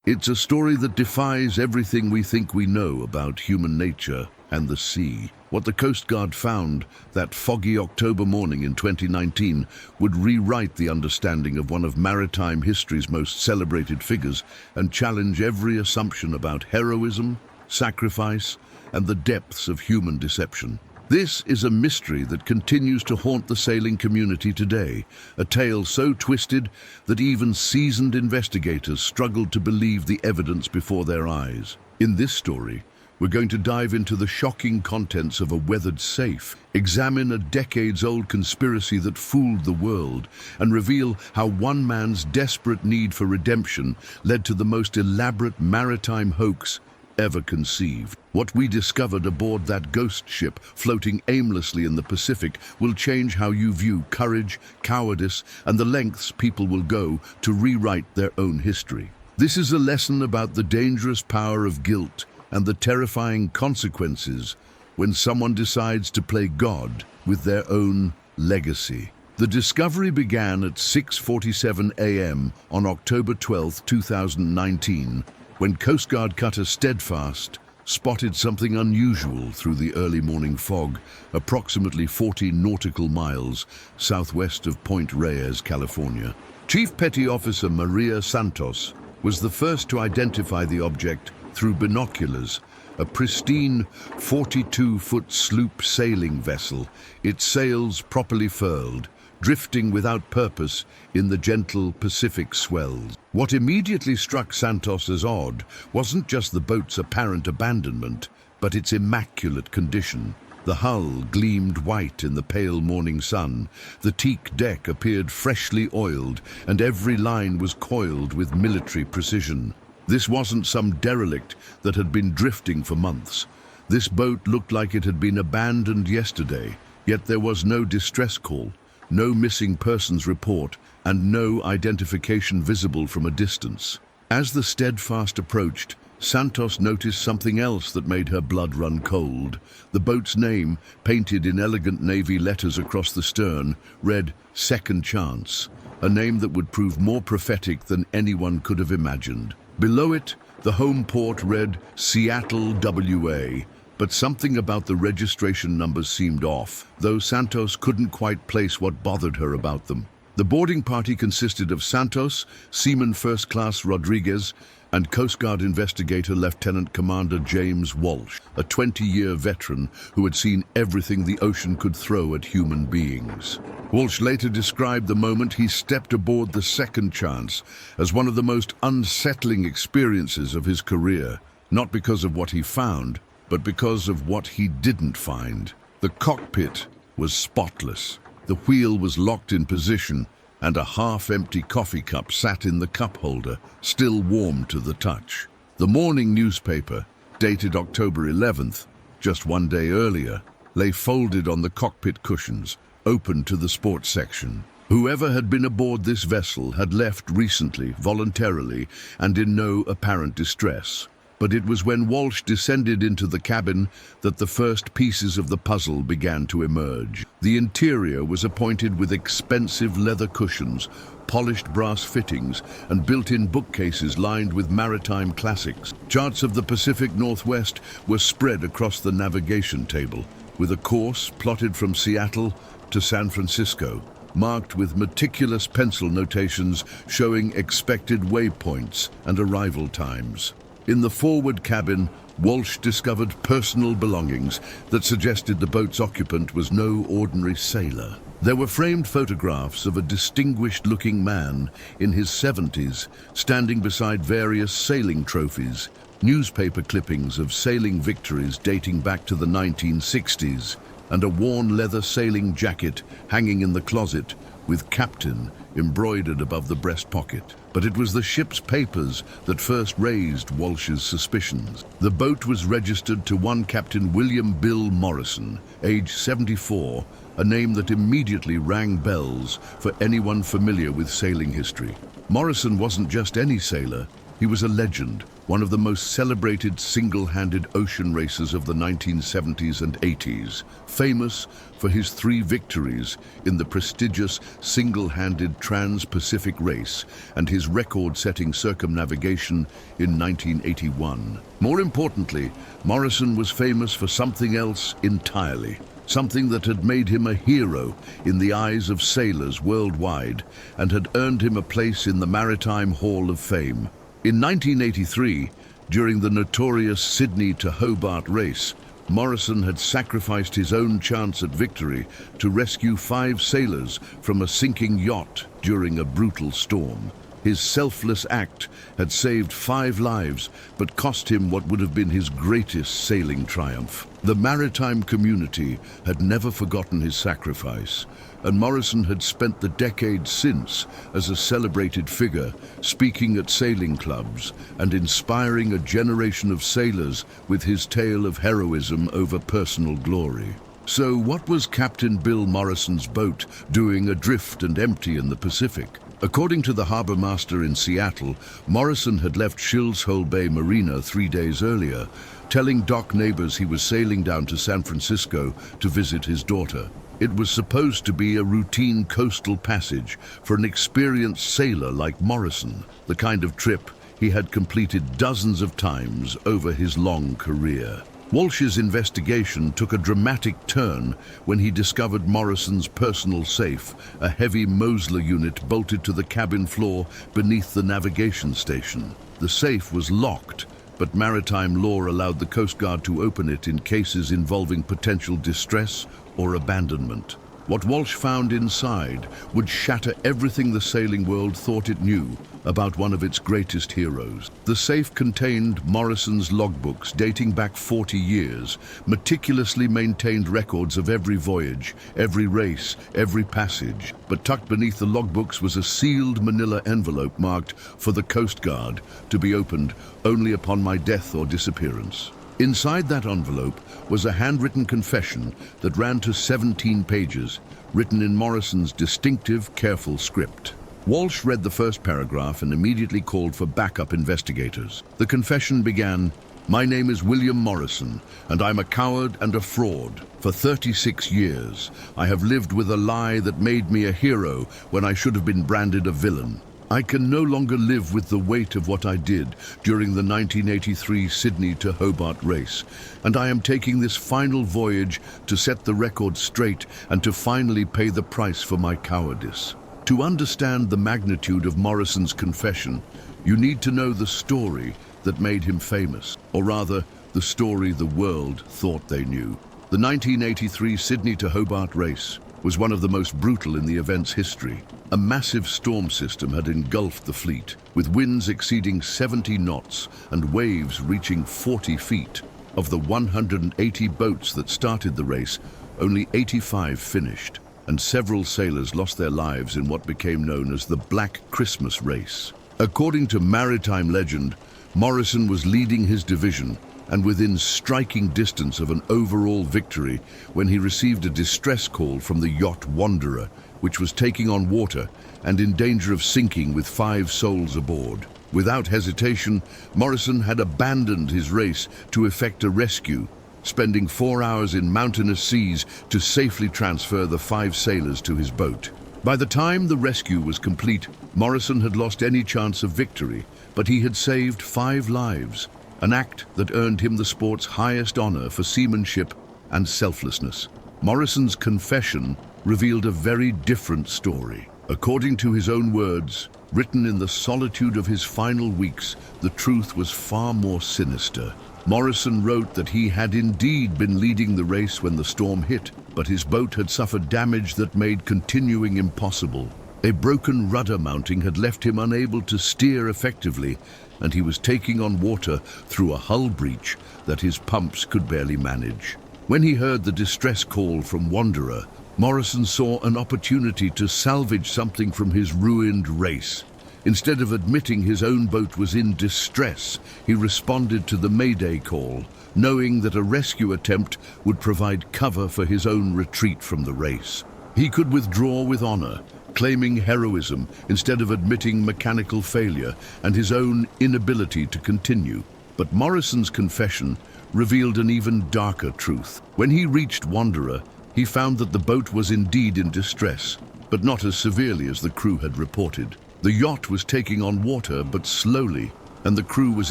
It's a story that defies everything we think we know about human nature and the sea. What the Coast Guard found that foggy October morning in 2019 would rewrite the understanding of one of maritime history's most celebrated figures and challenge every assumption about heroism, sacrifice, and the depths of human deception. This is a mystery that continues to haunt the sailing community today, a tale so twisted that even seasoned investigators struggled to believe the evidence before their eyes. In this story, we're going to dive into the shocking contents of a weathered safe, examine a decades-old conspiracy that fooled the world, and reveal how one man's desperate need for redemption led to the most elaborate maritime hoax ever conceived. What we discovered aboard that ghost ship floating aimlessly in the Pacific will change how you view courage, cowardice, and the lengths people will go to rewrite their own history. This is a lesson about the dangerous power of guilt and the terrifying consequences when someone decides to play God with their own legacy. The discovery began at 6:47 a.m. on October 12, 2019, when Coast Guard cutter Steadfast spotted something unusual through the early morning fog, approximately 40 nautical miles southwest of Point Reyes, California. Chief Petty Officer Maria Santos was the first to identify the object through binoculars, a pristine 42-foot sloop sailing vessel, its sails properly furled, drifting without purpose in the gentle Pacific swells. What immediately struck Santos as odd wasn't just the boat's apparent abandonment, but its immaculate condition. The hull gleamed white in the pale morning sun, the teak deck appeared freshly oiled, and every line was coiled with military precision. This wasn't some derelict that had been drifting for months. This boat looked like it had been abandoned yesterday, yet there was no distress call, no missing persons report, and no identification visible from a distance. As the Steadfast approached, Santos noticed something else that made her blood run cold. The boat's name, painted in elegant navy letters across the stern, read Second Chance, a name that would prove more prophetic than anyone could have imagined. Below it, the home port read Seattle, WA, but something about the registration numbers seemed off, though Santos couldn't quite place what bothered her about them. The boarding party consisted of Santos, Seaman First Class Rodriguez, and Coast Guard investigator Lieutenant Commander James Walsh, a 20-year veteran who had seen everything the ocean could throw at human beings. Walsh later described the moment he stepped aboard the Second Chance as one of the most unsettling experiences of his career, not because of what he found, but because of what he didn't find. The cockpit was spotless. The wheel was locked in position, and a half-empty coffee cup sat in the cup holder, still warm to the touch. The morning newspaper, dated October 11th, just one day earlier, lay folded on the cockpit cushions, open to the sports section. Whoever had been aboard this vessel had left recently, voluntarily, and in no apparent distress. But it was when Walsh descended into the cabin that the first pieces of the puzzle began to emerge. The interior was appointed with expensive leather cushions, polished brass fittings, and built-in bookcases lined with maritime classics. Charts of the Pacific Northwest were spread across the navigation table, with a course plotted from Seattle to San Francisco, marked with meticulous pencil notations showing expected waypoints and arrival times. In the forward cabin, Walsh discovered personal belongings that suggested the boat's occupant was no ordinary sailor. There were framed photographs of a distinguished-looking man in his 70s standing beside various sailing trophies, newspaper clippings of sailing victories dating back to the 1960s, and a worn leather sailing jacket hanging in the closet with Captain embroidered above the breast pocket. But it was the ship's papers that first raised Walsh's suspicions. The boat was registered to one Captain William Bill Morrison, age 74, a name that immediately rang bells for anyone familiar with sailing history. Morrison wasn't just any sailor, He was a legend, one of the most celebrated single-handed ocean racers of the 1970s and 80s, famous for his 3 victories in the prestigious single-handed Trans-Pacific Race and his record-setting circumnavigation in 1981. More importantly, Morrison was famous for something else entirely, something that had made him a hero in the eyes of sailors worldwide and had earned him a place in the Maritime Hall of Fame. In 1983, during the notorious Sydney to Hobart race, Morrison had sacrificed his own chance at victory to rescue 5 sailors from a sinking yacht during a brutal storm. His selfless act had saved 5 lives, but cost him what would have been his greatest sailing triumph. The maritime community had never forgotten his sacrifice, and Morrison had spent the decades since as a celebrated figure, speaking at sailing clubs and inspiring a generation of sailors with his tale of heroism over personal glory. So what was Captain Bill Morrison's boat doing adrift and empty in the Pacific? According to the harbor master in Seattle, Morrison had left Shills Hole Bay Marina 3 days earlier, telling dock neighbors he was sailing down to San Francisco to visit his daughter. It was supposed to be a routine coastal passage for an experienced sailor like Morrison, the kind of trip he had completed dozens of times over his long career. Walsh's investigation took a dramatic turn when he discovered Morrison's personal safe, a heavy Mosler unit bolted to the cabin floor beneath the navigation station. The safe was locked, but maritime law allowed the Coast Guard to open it in cases involving potential distress or abandonment. What Walsh found inside would shatter everything the sailing world thought it knew about one of its greatest heroes. The safe contained Morrison's logbooks dating back 40 years, meticulously maintained records of every voyage, every race, every passage. But tucked beneath the logbooks was a sealed manila envelope marked for the Coast Guard to be opened only upon my death or disappearance. Inside that envelope was a handwritten confession that ran to 17 pages, written in Morrison's distinctive, careful script. Walsh read the first paragraph and immediately called for backup investigators. The confession began, "My name is William Morrison, and I'm a coward and a fraud. For 36 years, I have lived with a lie that made me a hero when I should have been branded a villain. I can no longer live with the weight of what I did during the 1983 Sydney to Hobart race, and I am taking this final voyage to set the record straight and to finally pay the price for my cowardice." To understand the magnitude of Morrison's confession, you need to know the story that made him famous, or rather, the story the world thought they knew. The 1983 Sydney to Hobart race was one of the most brutal in the event's history. A massive storm system had engulfed the fleet, with winds exceeding 70 knots and waves reaching 40 feet. Of the 180 boats that started the race, only 85 finished, and several sailors lost their lives in what became known as the Black Christmas Race. According to maritime legend, Morrison was leading his division and within striking distance of an overall victory when he received a distress call from the yacht Wanderer, which was taking on water and in danger of sinking with 5 souls aboard. Without hesitation, Morrison had abandoned his race to effect a rescue, spending 4 hours in mountainous seas to safely transfer the 5 sailors to his boat. By the time the rescue was complete, Morrison had lost any chance of victory, but he had saved 5 lives, an act that earned him the sport's highest honor for seamanship and selflessness. Morrison's confession revealed a very different story. According to his own words, written in the solitude of his final weeks, the truth was far more sinister. Morrison wrote that he had indeed been leading the race when the storm hit, but his boat had suffered damage that made continuing impossible. A broken rudder mounting had left him unable to steer effectively, and he was taking on water through a hull breach that his pumps could barely manage. When he heard the distress call from Wanderer, Morrison saw an opportunity to salvage something from his ruined race. Instead of admitting his own boat was in distress, he responded to the Mayday call, knowing that a rescue attempt would provide cover for his own retreat from the race. He could withdraw with honor, claiming heroism instead of admitting mechanical failure and his own inability to continue. But Morrison's confession revealed an even darker truth. When he reached Wanderer, he found that the boat was indeed in distress, but not as severely as the crew had reported. The yacht was taking on water, but slowly, and the crew was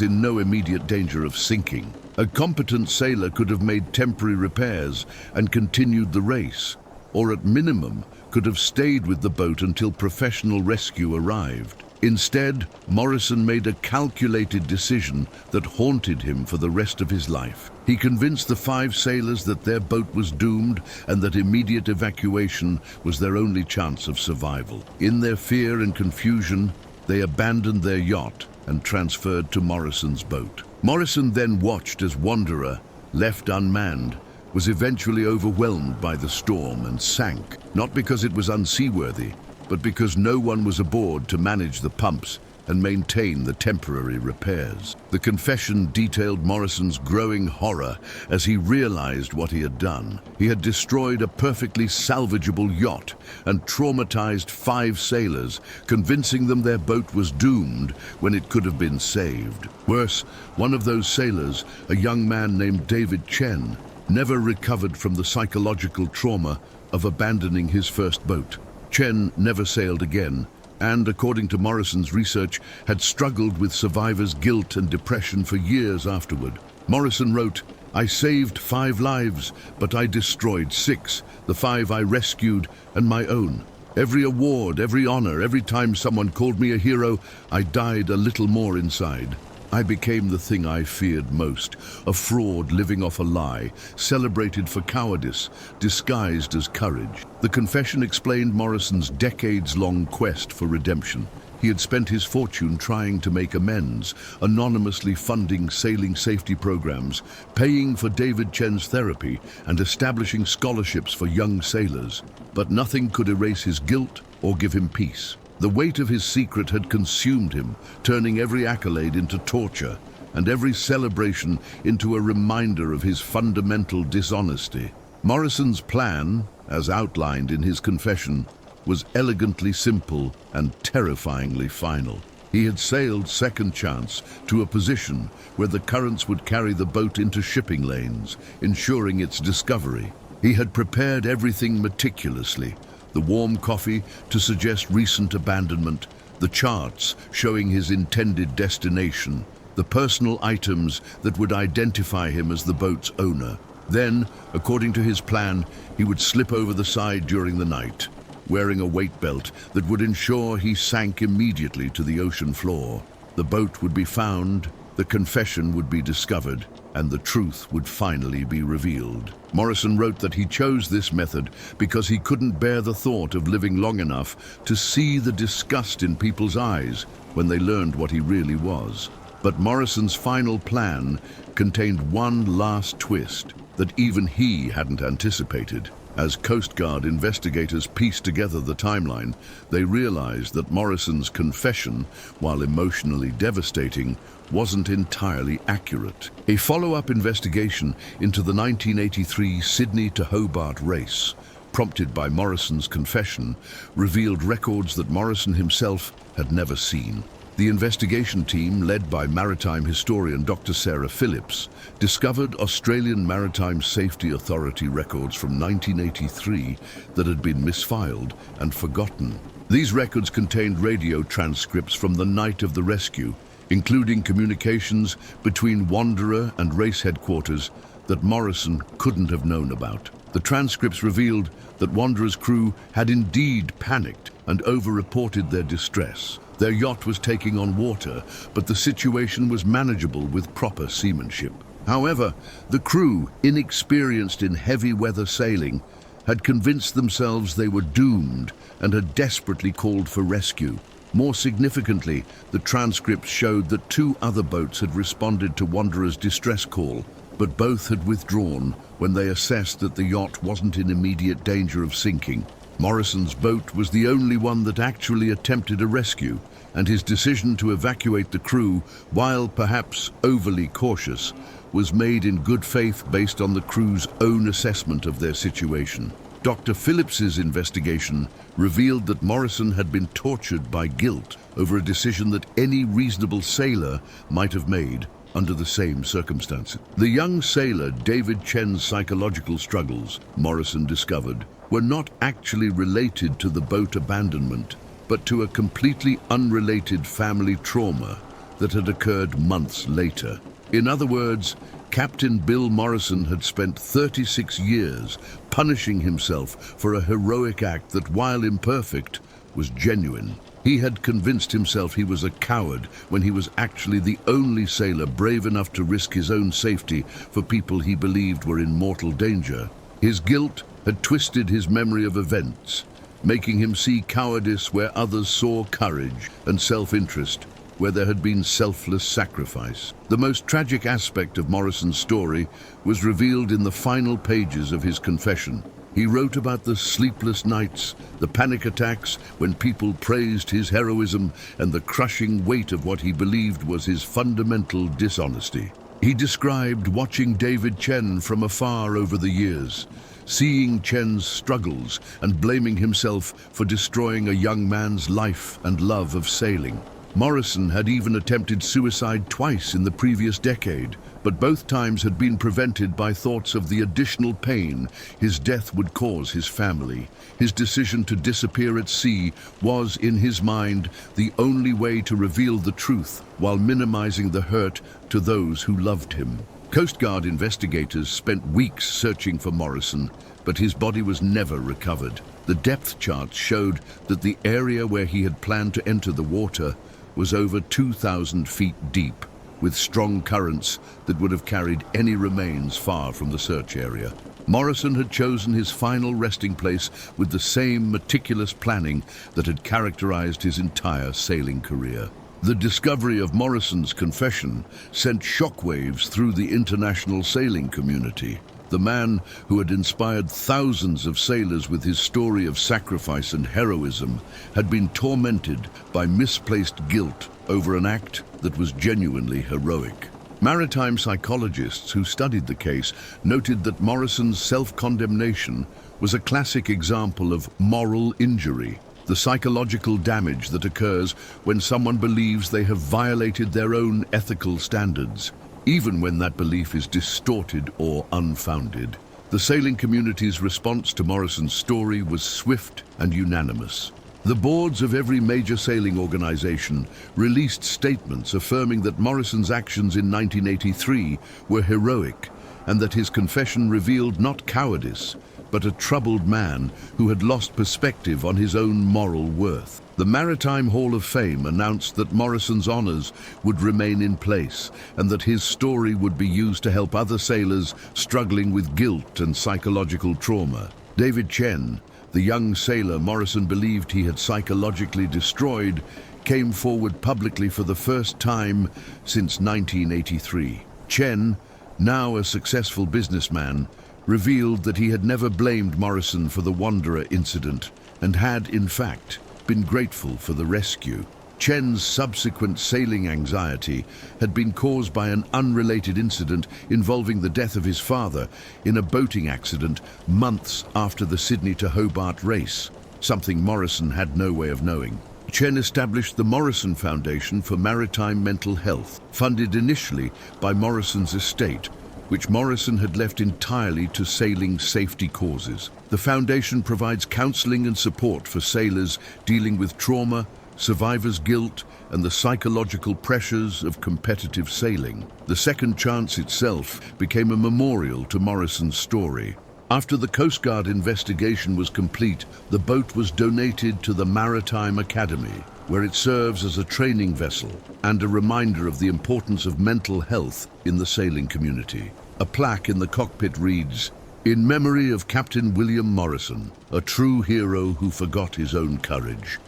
in no immediate danger of sinking. A competent sailor could have made temporary repairs and continued the race, or at minimum could have stayed with the boat until professional rescue arrived. Instead, Morrison made a calculated decision that haunted him for the rest of his life. He convinced the 5 sailors that their boat was doomed and that immediate evacuation was their only chance of survival. In their fear and confusion, they abandoned their yacht and transferred to Morrison's boat. Morrison then watched as Wanderer, left unmanned, was eventually overwhelmed by the storm and sank, not because it was unseaworthy, but because no one was aboard to manage the pumps and maintain the temporary repairs. The confession detailed Morrison's growing horror as he realized what he had done. He had destroyed a perfectly salvageable yacht and traumatized 5 sailors, convincing them their boat was doomed when it could have been saved. Worse, one of those sailors, a young man named David Chen, never recovered from the psychological trauma of abandoning his first boat. Chen never sailed again, and, according to Morrison's research, had struggled with survivors' guilt and depression for years afterward. Morrison wrote, "I saved 5 lives, but I destroyed 6, the 5 I rescued and my own. Every award, every honor, every time someone called me a hero, I died a little more inside. I became the thing I feared most, a fraud living off a lie, celebrated for cowardice, disguised as courage." The confession explained Morrison's decades-long quest for redemption. He had spent his fortune trying to make amends, anonymously funding sailing safety programs, paying for David Chen's therapy, and establishing scholarships for young sailors. But nothing could erase his guilt or give him peace. The weight of his secret had consumed him, turning every accolade into torture and every celebration into a reminder of his fundamental dishonesty. Morrison's plan, as outlined in his confession, was elegantly simple and terrifyingly final. He had sailed second chance to a position where the currents would carry the boat into shipping lanes, ensuring its discovery. He had prepared everything meticulously, the warm coffee to suggest recent abandonment, the charts showing his intended destination, the personal items that would identify him as the boat's owner. Then, according to his plan, he would slip over the side during the night, wearing a weight belt that would ensure he sank immediately to the ocean floor. The boat would be found, the confession would be discovered, and the truth would finally be revealed. Morrison wrote that he chose this method because he couldn't bear the thought of living long enough to see the disgust in people's eyes when they learned what he really was. But Morrison's final plan contained one last twist that even he hadn't anticipated. As Coast Guard investigators pieced together the timeline, they realized that Morrison's confession, while emotionally devastating, wasn't entirely accurate. A follow-up investigation into the 1983 Sydney to Hobart race, prompted by Morrison's confession, revealed records that Morrison himself had never seen. The investigation team, led by maritime historian Dr. Sarah Phillips, discovered Australian Maritime Safety Authority records from 1983 that had been misfiled and forgotten. These records contained radio transcripts from the night of the rescue, including communications between Wanderer and race headquarters that Morrison couldn't have known about. The transcripts revealed that Wanderer's crew had indeed panicked and over-reported their distress. Their yacht was taking on water, but the situation was manageable with proper seamanship. However, the crew, inexperienced in heavy weather sailing, had convinced themselves they were doomed and had desperately called for rescue. More significantly, the transcripts showed that 2 other boats had responded to Wanderer's distress call, but both had withdrawn when they assessed that the yacht wasn't in immediate danger of sinking. Morrison's boat was the only one that actually attempted a rescue, and his decision to evacuate the crew, while perhaps overly cautious, was made in good faith based on the crew's own assessment of their situation. Dr. Phillips's investigation revealed that Morrison had been tortured by guilt over a decision that any reasonable sailor might have made under the same circumstances. The young sailor David Chen's psychological struggles, Morrison discovered, were not actually related to the boat abandonment, but to a completely unrelated family trauma that had occurred months later. In other words, Captain Bill Morrison had spent 36 years punishing himself for a heroic act that, while imperfect, was genuine. He had convinced himself he was a coward when he was actually the only sailor brave enough to risk his own safety for people he believed were in mortal danger. His guilt had twisted his memory of events, making him see cowardice where others saw courage and self-interest where there had been selfless sacrifice. The most tragic aspect of Morrison's story was revealed in the final pages of his confession. He wrote about the sleepless nights, the panic attacks when people praised his heroism, and the crushing weight of what he believed was his fundamental dishonesty. He described watching David Chen from afar over the years, seeing Chen's struggles and blaming himself for destroying a young man's life and love of sailing. Morrison had even attempted suicide twice in the previous decade, but both times had been prevented by thoughts of the additional pain his death would cause his family. His decision to disappear at sea was, in his mind, the only way to reveal the truth while minimizing the hurt to those who loved him. Coast Guard investigators spent weeks searching for Morrison, but his body was never recovered. The depth charts showed that the area where he had planned to enter the water was over 2,000 feet deep, with strong currents that would have carried any remains far from the search area. Morrison had chosen his final resting place with the same meticulous planning that had characterized his entire sailing career. The discovery of Morrison's confession sent shockwaves through the international sailing community. The man who had inspired thousands of sailors with his story of sacrifice and heroism had been tormented by misplaced guilt over an act that was genuinely heroic. Maritime psychologists who studied the case noted that Morrison's self-condemnation was a classic example of moral injury, the psychological damage that occurs when someone believes they have violated their own ethical standards, even when that belief is distorted or unfounded. The sailing community's response to Morrison's story was swift and unanimous. The boards of every major sailing organization released statements affirming that Morrison's actions in 1983 were heroic and that his confession revealed not cowardice, but a troubled man who had lost perspective on his own moral worth. The Maritime Hall of Fame announced that Morrison's honors would remain in place and that his story would be used to help other sailors struggling with guilt and psychological trauma. David Chen, the young sailor Morrison believed he had psychologically destroyed, came forward publicly for the first time since 1983. Chen, now a successful businessman, revealed that he had never blamed Morrison for the Wanderer incident and had, in fact, been grateful for the rescue. Chen's subsequent sailing anxiety had been caused by an unrelated incident involving the death of his father in a boating accident months after the Sydney to Hobart race, something Morrison had no way of knowing. Chen established the Morrison Foundation for Maritime Mental Health, funded initially by Morrison's estate, which Morrison had left entirely to sailing safety causes. The foundation provides counseling and support for sailors dealing with trauma, survivor's guilt, and the psychological pressures of competitive sailing. The Second Chance itself became a memorial to Morrison's story. After the Coast Guard investigation was complete, the boat was donated to the Maritime Academy, where it serves as a training vessel and a reminder of the importance of mental health in the sailing community. A plaque in the cockpit reads, "In memory of Captain William Morrison, a true hero who forgot his own courage."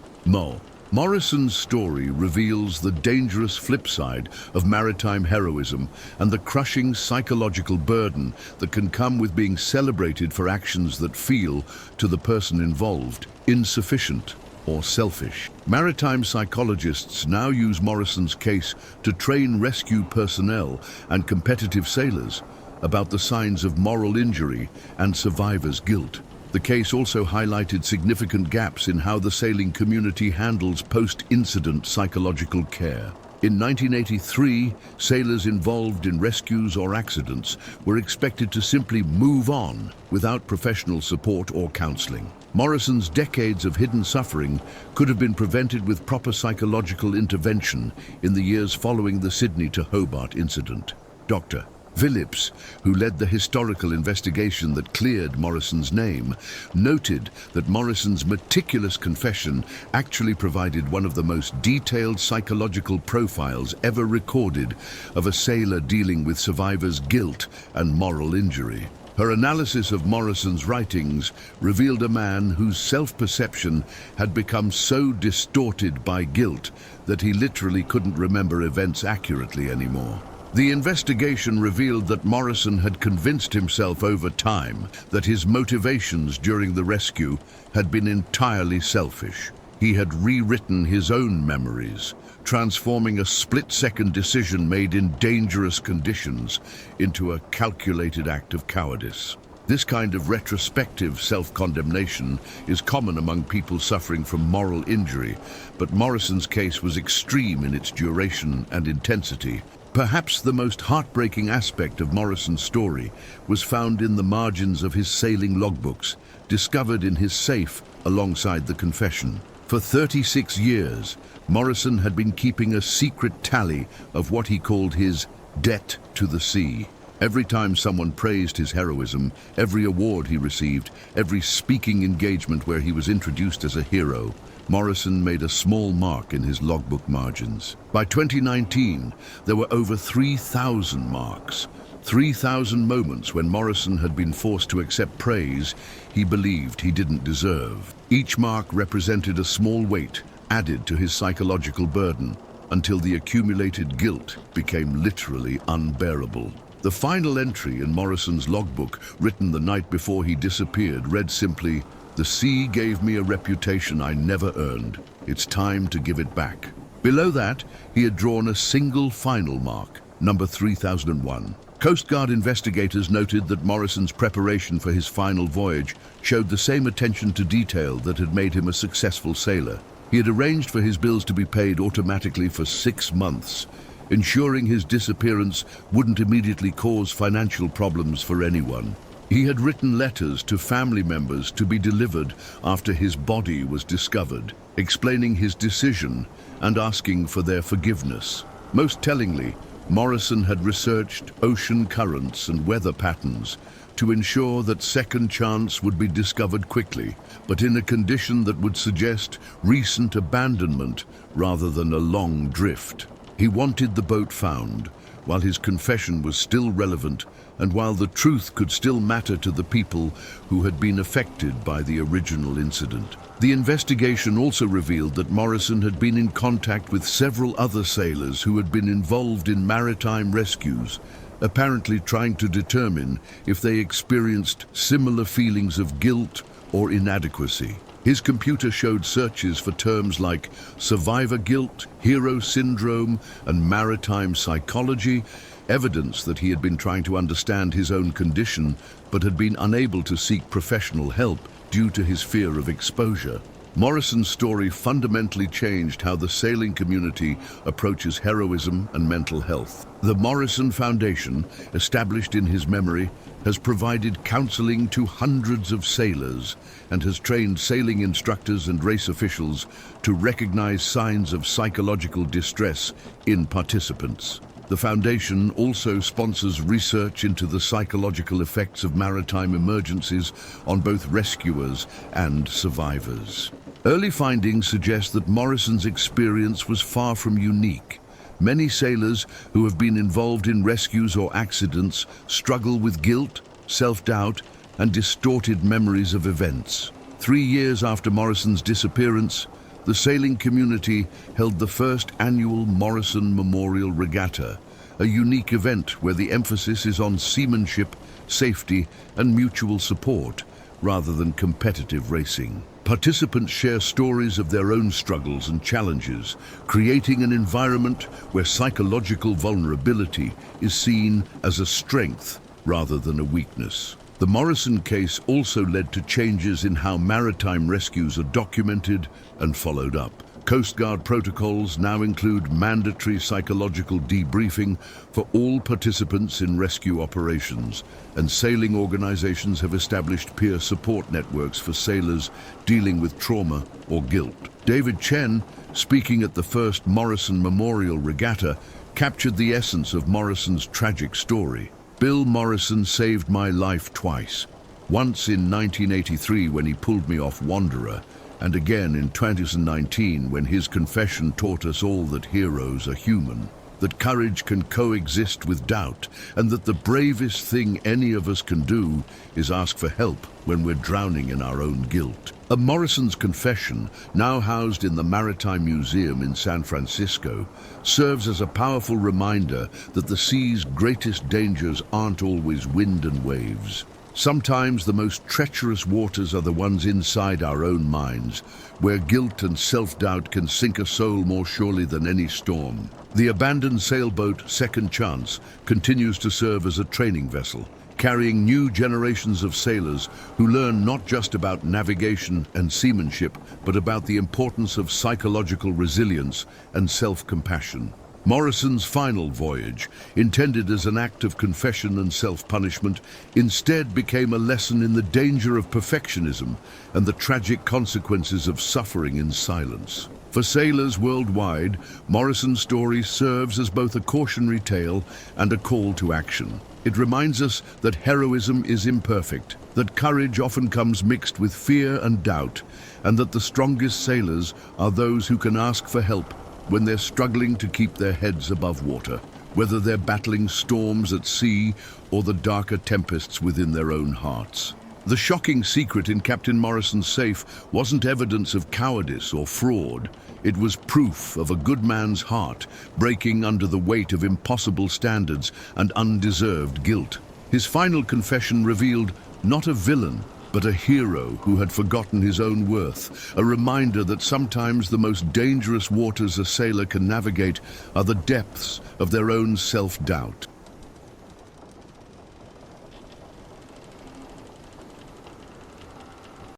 Morrison's story reveals the dangerous flip side of maritime heroism and the crushing psychological burden that can come with being celebrated for actions that feel, to the person involved, insufficient or selfish. Maritime psychologists now use Morrison's case to train rescue personnel and competitive sailors about the signs of moral injury and survivor's guilt. The case also highlighted significant gaps in how the sailing community handles post-incident psychological care. In 1983, sailors involved in rescues or accidents were expected to simply move on without professional support or counseling. Morrison's decades of hidden suffering could have been prevented with proper psychological intervention in the years following the Sydney to Hobart incident. Dr. Phillips, who led the historical investigation that cleared Morrison's name, noted that Morrison's meticulous confession actually provided one of the most detailed psychological profiles ever recorded of a sailor dealing with survivors' guilt and moral injury. Her analysis of Morrison's writings revealed a man whose self-perception had become so distorted by guilt that he literally couldn't remember events accurately anymore. The investigation revealed that Morrison had convinced himself over time that his motivations during the rescue had been entirely selfish. He had rewritten his own memories, transforming a split-second decision made in dangerous conditions into a calculated act of cowardice. This kind of retrospective self-condemnation is common among people suffering from moral injury, but Morrison's case was extreme in its duration and intensity. Perhaps the most heartbreaking aspect of Morrison's story was found in the margins of his sailing logbooks, discovered in his safe alongside the confession. For 36 years, Morrison had been keeping a secret tally of what he called his debt to the sea. Every time someone praised his heroism, every award he received, every speaking engagement where he was introduced as a hero, Morrison made a small mark in his logbook margins. By 2019, there were over 3,000 marks, 3,000 moments when Morrison had been forced to accept praise he believed he didn't deserve. Each mark represented a small weight added to his psychological burden until the accumulated guilt became literally unbearable. The final entry in Morrison's logbook, written the night before he disappeared, read simply, "The sea gave me a reputation I never earned. It's time to give it back." Below that, he had drawn a single final mark, number 3001. Coast Guard investigators noted that Morrison's preparation for his final voyage showed the same attention to detail that had made him a successful sailor. He had arranged for his bills to be paid automatically for 6 months, ensuring his disappearance wouldn't immediately cause financial problems for anyone. He had written letters to family members to be delivered after his body was discovered, explaining his decision and asking for their forgiveness. Most tellingly, Morrison had researched ocean currents and weather patterns to ensure that Second Chance would be discovered quickly, but in a condition that would suggest recent abandonment rather than a long drift. He wanted the boat found, while his confession was still relevant and while the truth could still matter to the people who had been affected by the original incident. The investigation also revealed that Morrison had been in contact with several other sailors who had been involved in maritime rescues, apparently trying to determine if they experienced similar feelings of guilt or inadequacy. His computer showed searches for terms like survivor guilt, hero syndrome, and maritime psychology, evidence that he had been trying to understand his own condition but had been unable to seek professional help due to his fear of exposure. Morrison's story fundamentally changed how the sailing community approaches heroism and mental health. The Morrison Foundation, established in his memory, has provided counseling to hundreds of sailors and has trained sailing instructors and race officials to recognize signs of psychological distress in participants. The Foundation also sponsors research into the psychological effects of maritime emergencies on both rescuers and survivors. Early findings suggest that Morrison's experience was far from unique. Many sailors who have been involved in rescues or accidents struggle with guilt, self-doubt, and distorted memories of events. 3 years after Morrison's disappearance, the sailing community held the first annual Morrison Memorial Regatta, a unique event where the emphasis is on seamanship, safety, and mutual support, rather than competitive racing. Participants share stories of their own struggles and challenges, creating an environment where psychological vulnerability is seen as a strength rather than a weakness. The Morrison case also led to changes in how maritime rescues are documented and followed up. Coast Guard protocols now include mandatory psychological debriefing for all participants in rescue operations, and sailing organizations have established peer support networks for sailors dealing with trauma or guilt. David Chen, speaking at the first Morrison Memorial Regatta, captured the essence of Morrison's tragic story. Bill Morrison saved my life twice. Once in 1983 when he pulled me off Wanderer, and again in 2019 when his confession taught us all that heroes are human, that courage can coexist with doubt, and that the bravest thing any of us can do is ask for help when we're drowning in our own guilt. A Morrison's confession, now housed in the Maritime Museum in San Francisco, serves as a powerful reminder that the sea's greatest dangers aren't always wind and waves. Sometimes the most treacherous waters are the ones inside our own minds, where guilt and self-doubt can sink a soul more surely than any storm. The abandoned sailboat Second Chance continues to serve as a training vessel, carrying new generations of sailors who learn not just about navigation and seamanship, but about the importance of psychological resilience and self-compassion. Morrison's final voyage, intended as an act of confession and self-punishment, instead became a lesson in the danger of perfectionism and the tragic consequences of suffering in silence. For sailors worldwide, Morrison's story serves as both a cautionary tale and a call to action. It reminds us that heroism is imperfect, that courage often comes mixed with fear and doubt, and that the strongest sailors are those who can ask for help when they're struggling to keep their heads above water, whether they're battling storms at sea or the darker tempests within their own hearts. The shocking secret in Captain Morrison's safe wasn't evidence of cowardice or fraud. It was proof of a good man's heart breaking under the weight of impossible standards and undeserved guilt. His final confession revealed not a villain, but a hero who had forgotten his own worth, a reminder that sometimes the most dangerous waters a sailor can navigate are the depths of their own self-doubt.